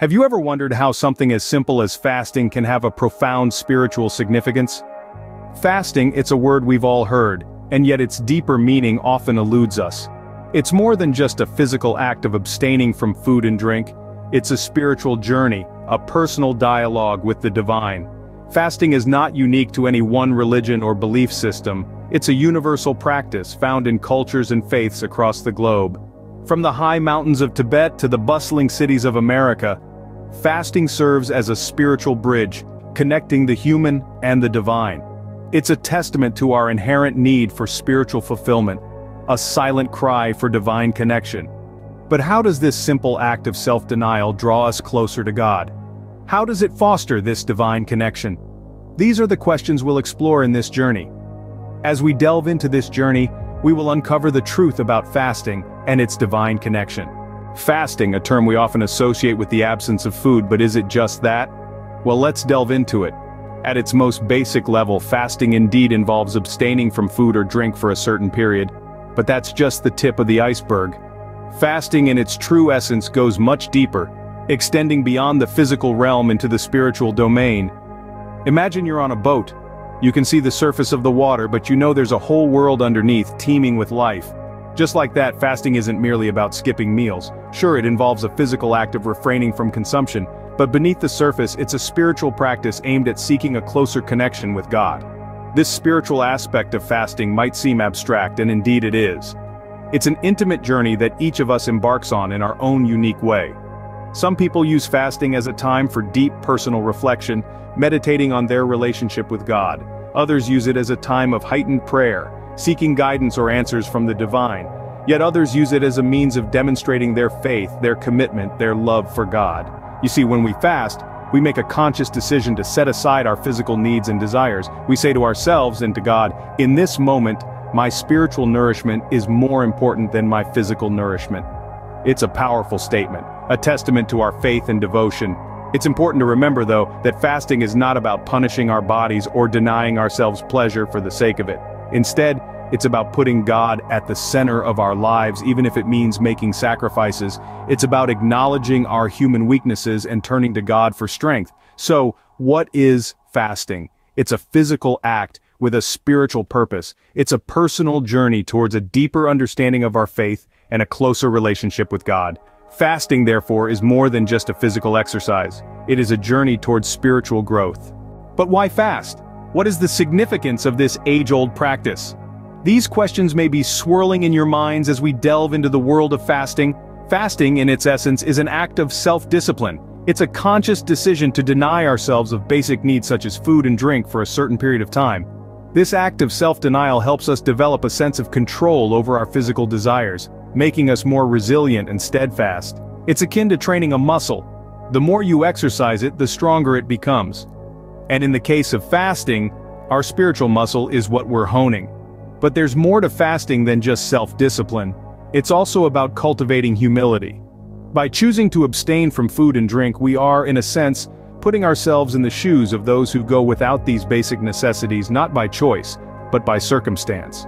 Have you ever wondered how something as simple as fasting can have a profound spiritual significance? Fasting, it's a word we've all heard, and yet its deeper meaning often eludes us. It's more than just a physical act of abstaining from food and drink. It's a spiritual journey, a personal dialogue with the divine. Fasting is not unique to any one religion or belief system. It's a universal practice found in cultures and faiths across the globe. From the high mountains of Tibet to the bustling cities of America, fasting serves as a spiritual bridge, connecting the human and the divine. It's a testament to our inherent need for spiritual fulfillment, a silent cry for divine connection. But how does this simple act of self-denial draw us closer to God? How does it foster this divine connection? These are the questions we'll explore in this journey. As we delve into this journey, we will uncover the truth about fasting and its divine connection. Fasting, a term we often associate with the absence of food, but is it just that? Well, let's delve into it. At its most basic level, fasting indeed involves abstaining from food or drink for a certain period, but that's just the tip of the iceberg. Fasting in its true essence goes much deeper, extending beyond the physical realm into the spiritual domain. Imagine you're on a boat. You can see the surface of the water, but you know there's a whole world underneath teeming with life. Just like that, fasting isn't merely about skipping meals. Sure, it involves a physical act of refraining from consumption, but beneath the surface, it's a spiritual practice aimed at seeking a closer connection with God. This spiritual aspect of fasting might seem abstract, and indeed it is. It's an intimate journey that each of us embarks on in our own unique way. Some people use fasting as a time for deep personal reflection, meditating on their relationship with God. Others use it as a time of heightened prayer, seeking guidance or answers from the divine. Yet others use it as a means of demonstrating their faith, their commitment, their love for God. You see, when we fast, we make a conscious decision to set aside our physical needs and desires. We say to ourselves and to God, in this moment, my spiritual nourishment is more important than my physical nourishment. It's a powerful statement, a testament to our faith and devotion. It's important to remember, though, that fasting is not about punishing our bodies or denying ourselves pleasure for the sake of it. Instead, it's about putting God at the center of our lives, even if it means making sacrifices. It's about acknowledging our human weaknesses and turning to God for strength. So, what is fasting? It's a physical act with a spiritual purpose. It's a personal journey towards a deeper understanding of our faith and a closer relationship with God. Fasting, therefore, is more than just a physical exercise. It is a journey towards spiritual growth. But why fast? What is the significance of this age-old practice? These questions may be swirling in your minds as we delve into the world of fasting. Fasting, in its essence, is an act of self-discipline. It's a conscious decision to deny ourselves of basic needs such as food and drink for a certain period of time. This act of self-denial helps us develop a sense of control over our physical desires, making us more resilient and steadfast. It's akin to training a muscle. The more you exercise it, the stronger it becomes. And in the case of fasting, our spiritual muscle is what we're honing. But there's more to fasting than just self-discipline. It's also about cultivating humility. By choosing to abstain from food and drink, we are, in a sense, putting ourselves in the shoes of those who go without these basic necessities not by choice, but by circumstance.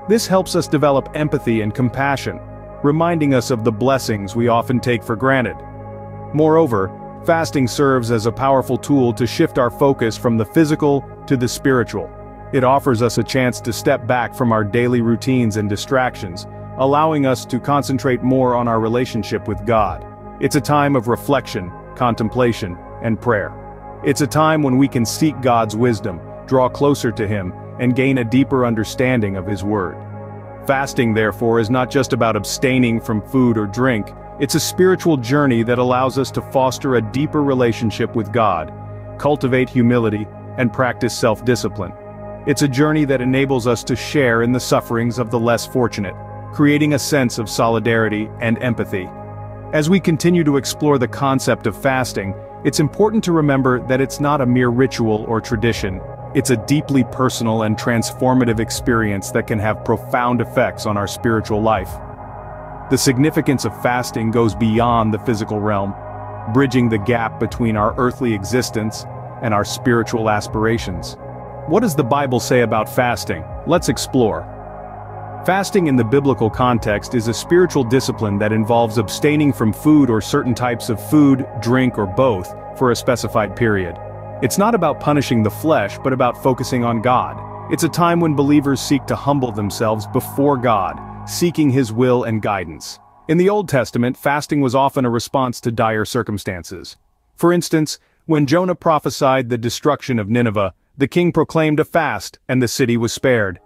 This helps us develop empathy and compassion, reminding us of the blessings we often take for granted. Moreover, fasting serves as a powerful tool to shift our focus from the physical to the spiritual. It offers us a chance to step back from our daily routines and distractions, allowing us to concentrate more on our relationship with God. It's a time of reflection, contemplation, and prayer. It's a time when we can seek God's wisdom, draw closer to Him, and gain a deeper understanding of His Word. Fasting, therefore, is not just about abstaining from food or drink. It's a spiritual journey that allows us to foster a deeper relationship with God, cultivate humility, and practice self-discipline. It's a journey that enables us to share in the sufferings of the less fortunate, creating a sense of solidarity and empathy. As we continue to explore the concept of fasting, it's important to remember that it's not a mere ritual or tradition. It's a deeply personal and transformative experience that can have profound effects on our spiritual life. The significance of fasting goes beyond the physical realm, bridging the gap between our earthly existence and our spiritual aspirations. What does the Bible say about fasting? Let's explore. Fasting in the biblical context is a spiritual discipline that involves abstaining from food or certain types of food, drink, or both for a specified period. It's not about punishing the flesh, but about focusing on God. It's a time when believers seek to humble themselves before God, seeking His will and guidance. In the Old Testament, fasting was often a response to dire circumstances. For instance, when Jonah prophesied the destruction of Nineveh, the king proclaimed a fast, and the city was spared.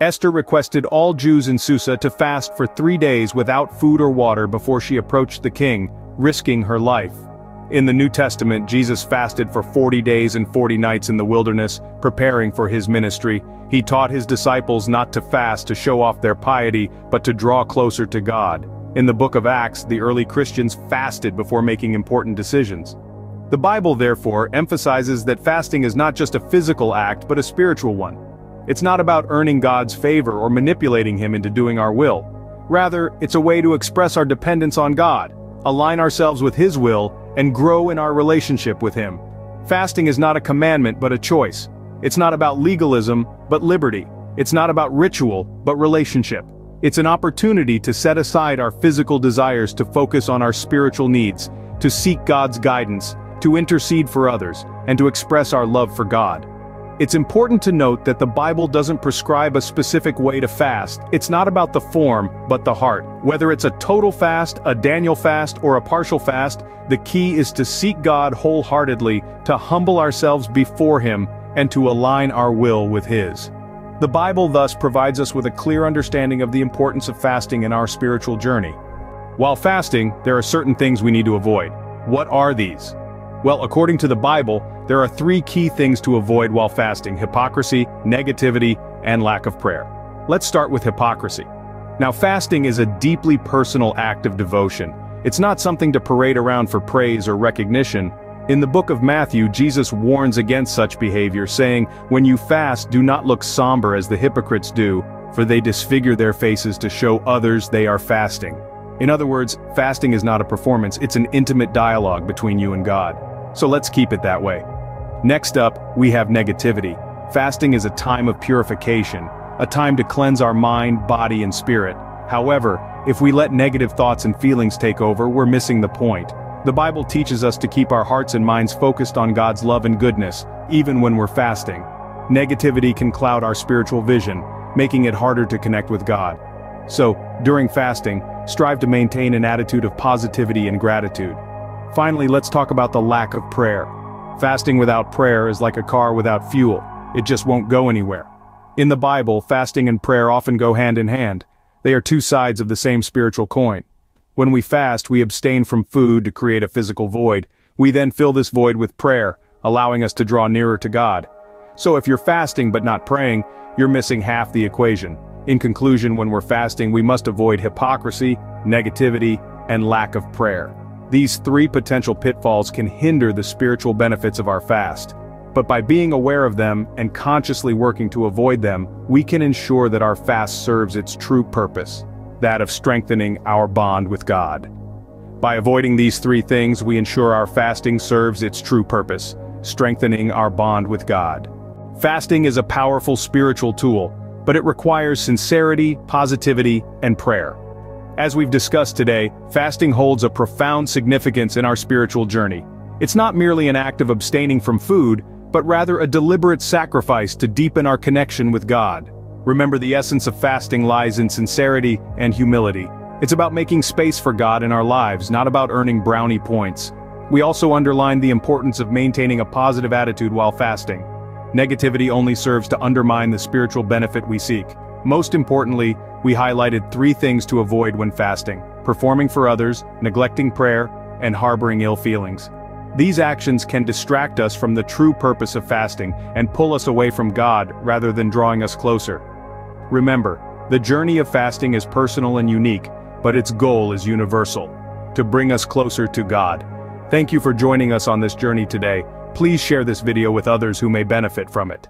Esther requested all Jews in Susa to fast for 3 days without food or water before she approached the king, risking her life. In the New Testament, Jesus fasted for 40 days and 40 nights in the wilderness, preparing for his ministry. He taught his disciples not to fast to show off their piety, but to draw closer to God. In the book of Acts, the early Christians fasted before making important decisions. The Bible, therefore, emphasizes that fasting is not just a physical act but a spiritual one. It's not about earning God's favor or manipulating Him into doing our will. Rather, it's a way to express our dependence on God, align ourselves with His will, and grow in our relationship with Him. Fasting is not a commandment but a choice. It's not about legalism, but liberty. It's not about ritual, but relationship. It's an opportunity to set aside our physical desires to focus on our spiritual needs, to seek God's guidance, to intercede for others, and to express our love for God. It's important to note that the Bible doesn't prescribe a specific way to fast. It's not about the form, but the heart. Whether it's a total fast, a Daniel fast, or a partial fast, the key is to seek God wholeheartedly, to humble ourselves before Him, and to align our will with His. The Bible thus provides us with a clear understanding of the importance of fasting in our spiritual journey. While fasting, there are certain things we need to avoid. What are these? Well, according to the Bible, there are 3 key things to avoid while fasting: hypocrisy, negativity, and lack of prayer. Let's start with hypocrisy. Now, fasting is a deeply personal act of devotion. It's not something to parade around for praise or recognition. In the book of Matthew, Jesus warns against such behavior, saying, "When you fast, do not look somber as the hypocrites do, for they disfigure their faces to show others they are fasting." In other words, fasting is not a performance, it's an intimate dialogue between you and God. So let's keep it that way. Next up, we have negativity. Fasting is a time of purification, a time to cleanse our mind, body, and spirit. However, if we let negative thoughts and feelings take over, we're missing the point. The Bible teaches us to keep our hearts and minds focused on God's love and goodness, even when we're fasting. Negativity can cloud our spiritual vision, making it harder to connect with God. So, during fasting, strive to maintain an attitude of positivity and gratitude. Finally, let's talk about the lack of prayer. Fasting without prayer is like a car without fuel. It just won't go anywhere. In the Bible, fasting and prayer often go hand in hand. They are 2 sides of the same spiritual coin. When we fast, we abstain from food to create a physical void. We then fill this void with prayer, allowing us to draw nearer to God. So if you're fasting but not praying, you're missing half the equation. In conclusion, when we're fasting, we must avoid hypocrisy, negativity, and lack of prayer. These 3 potential pitfalls can hinder the spiritual benefits of our fast. But by being aware of them and consciously working to avoid them, we can ensure that our fast serves its true purpose, that of strengthening our bond with God. By avoiding these 3 things, we ensure our fasting serves its true purpose, strengthening our bond with God. Fasting is a powerful spiritual tool, but it requires sincerity, positivity, and prayer. As we've discussed today, fasting holds a profound significance in our spiritual journey. It's not merely an act of abstaining from food, but rather a deliberate sacrifice to deepen our connection with God. Remember, the essence of fasting lies in sincerity and humility. It's about making space for God in our lives, not about earning brownie points. We also underline the importance of maintaining a positive attitude while fasting. Negativity only serves to undermine the spiritual benefit we seek. Most importantly, we highlighted 3 things to avoid when fasting: performing for others, neglecting prayer, and harboring ill feelings. These actions can distract us from the true purpose of fasting and pull us away from God rather than drawing us closer. Remember, the journey of fasting is personal and unique, but its goal is universal: to bring us closer to God. Thank you for joining us on this journey today. Please share this video with others who may benefit from it.